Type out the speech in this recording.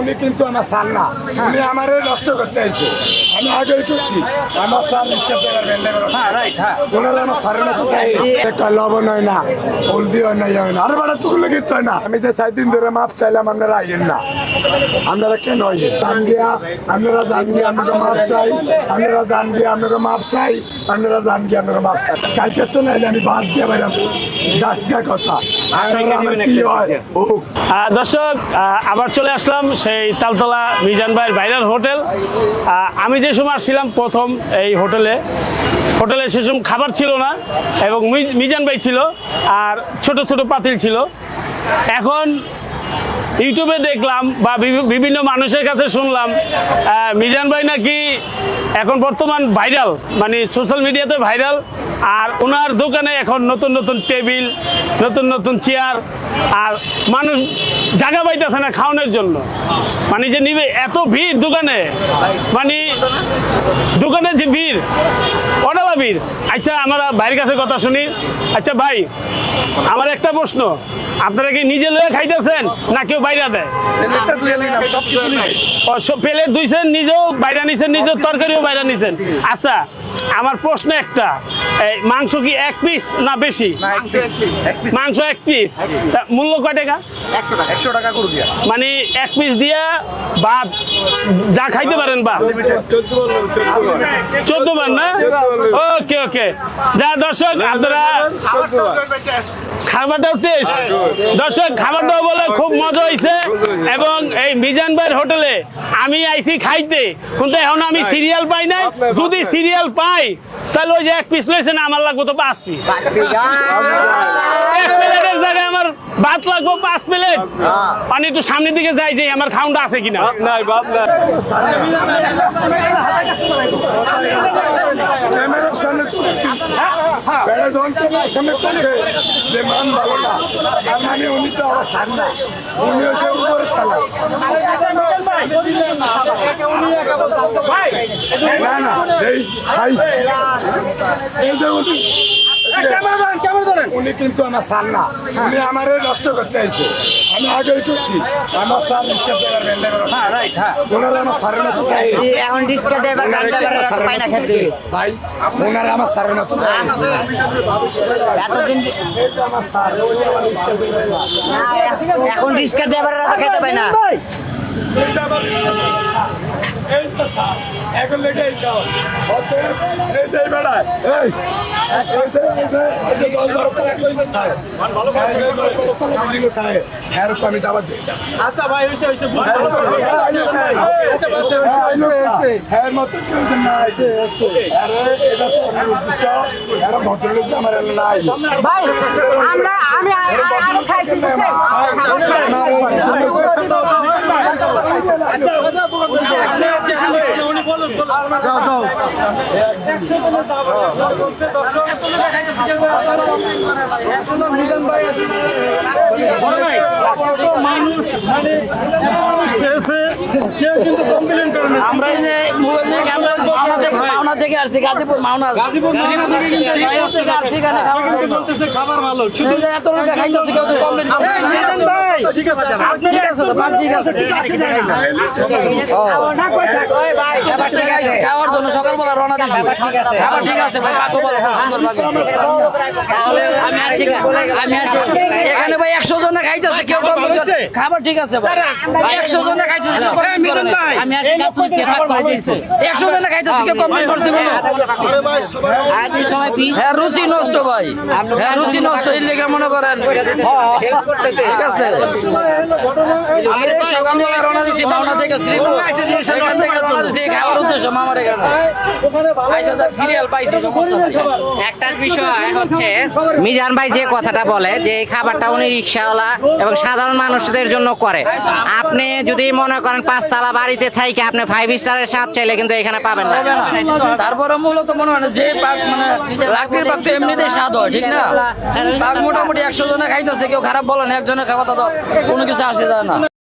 উনি কিন্তু আমার সার না, উনি আমারে নষ্ট করতে আইছে। আমি আগেই করছি আমার সার নিষ্কার দেওয়ার বেন্ডে ওনারা আমার সারের মতো একটা লবণ হয় না, হলদি হয় না, ইয়ে হয় না, আরে বাড়া তুগুলো কিচ্ছু হয় না। আমি যে 4 দিন ধরে মাপ চাইলাম, আপনারা আইয়েন না। আপনারা কেন আইয়েন? জান গিয়া আপনারা জান গিয়া আপনারা মাপ চাই, আপনারা জান গিয়া আপনারা মাপ চাই, আপনারা জান গিয়া আপনারা মাপ চাই। কালকে তো নাইলে আমি বাস দিয়ে বাইরাম, ডাক্তার কথা কি হয়। দর্শক, আবার চলে আসলাম সেই তালতলা মিজান ভাইয়ের ভাইরাল হোটেল। আমি যে সময় আসছিলাম প্রথম এই হোটেলে সে সময় খাবার ছিল না এবং মিজান ভাই ছিল আর ছোট ছোট পাতিল ছিল। এখন ইউটিউবে দেখলাম বা বিভিন্ন মানুষের কাছে শুনলাম মিজান ভাই নাকি এখন বর্তমান ভাইরাল, মানে সোশ্যাল মিডিয়াতে ভাইরাল। আর ওনার দোকানে এখন নতুন নতুন টেবিল, নতুন নতুন চেয়ার, আর মানুষ জায়গা পাইতেছে না খাওয়ানোর জন্য। মানে যে নিবে এত ভিড় দোকানে, মানে দোকানে যে ভিড়, অডালা ভিড়। আচ্ছা, আমরা ভাইয়ের কাছে কথা শুনি। আচ্ছা ভাই, আমার একটা প্রশ্ন, আপনারা কি নিজে লয়ে খাইতেছেন না কেউ বাইরে দেয়? প্লেট ধুইছেন নিজেও, বাইরে নিছেন নিজেও, তরকারিও বাইরে নিছেন। আচ্ছা, আমার প্রশ্ন একটা, মাংস কি 1 পিস না বেশি? মাংস 1 পিস। মূল্য কয় টাকা? 100 টাকা করে দিয়া, মানে 1 পিস দিয়া ভাত যা খাইতে পারেন বা 14 বার না? ওকে ওকে। যা দর্শক, আপনারা খাবারটাও টেস্ট, দর্শক খাবারটাও বলে খুব মজা হয়েছে। এবং এই মিজান ভাইয়ের হোটেলে আমি আইছি খাইতে, কিন্তু এখন আমি সিরিয়াল পাই নাই। যদি সিরিয়াল পাই তাহলে ওই যে 1 পিস লইছে না, আমার লাগবে তো 5 পিস। 1 প্লেটের জায়গায় আমার ভাত লাগবে 5 প্লেট। মানে একটু সামনের দিকে যাই যে আমার খাউন্ডা আছে কিনা। উনি তো আমার সার না, উনি হচ্ছে উপরের তলা। না না, এই খাই, এই যে উনি কিন্তু আমার সার না, উনি আমারে নষ্ট করতে আইছে। আমি আগেই করছি আমার সার নিষ্কার দেওয়ার বেন্ডে ওনারা আমার সারের মতো দেয়। এখন ডিসকাউন্ট ভাই, ওনারা আমার সারের মতো দেয়। এতদিন এখন ডিসকাউন্ট দেবার খেতে পাই না। এখন লেগে এই যে বেড়ায়, এই আচ্ছা ভাই, ভাই আমি আরো খাইছি। যাও যাও, আমরা যে মোবাইল থেকে মাওনা থেকে আসছি, গাজীপুর মাওনা থেকে আসছি, এখানে খাবার ভালো, এত লোক খাইতেছে, কেউ কমপ্লেন ঠিক আছে খাওয়ার জন্য সকালবেলা রওনা দিচ্ছি। খাবার ঠিক আছে ভাই, পাকো বলো সুন্দর এখানে ভাই 100 জনে খাইতেছে, কেউ খাবার ঠিক আছে ভাই, 100 জনে খাইতেছে, 100 জনে খাইতেছে, কেউ কমপ্লেন করছে? হ্যাঁ, রুচি নষ্ট ভাই, হ্যাঁ রুচি নষ্ট, এই লেগে মনে করেন ঠিক আছে। আমি সকালবেলা রওনা দিচ্ছি মাওনা থেকে শ্রীপুর, সেখান থেকে রওনা দিচ্ছি খাওয়ার উদ্দেশ্য মামার এখানে। সিরিয়াল পাইছি, সমস্যা নাই। একটা বিষয় হচ্ছে, মিজান ভাই যে কথাটা বলে যে এই খাবারটা উনি রিক্সাওয়ালা এবং সাধারণ মানুষদের জন্য করে। আপনি যদি মনে করেন 5 তলা বাড়িতে থাইকে আপনি 5 স্টারের স্বাদ চাইলে কিন্তু এখানে পাবেন না। তারপরে মূলত মনে হয় যে পাক মানে লাকড়ির পাক তো এমনিতে স্বাদ হয়, ঠিক না? পাক মোটামুটি 100 জনে খাইতেছে, কেউ খারাপ বলে না, একজনে খাওয়া তো কোনো কিছু আসে যায় না।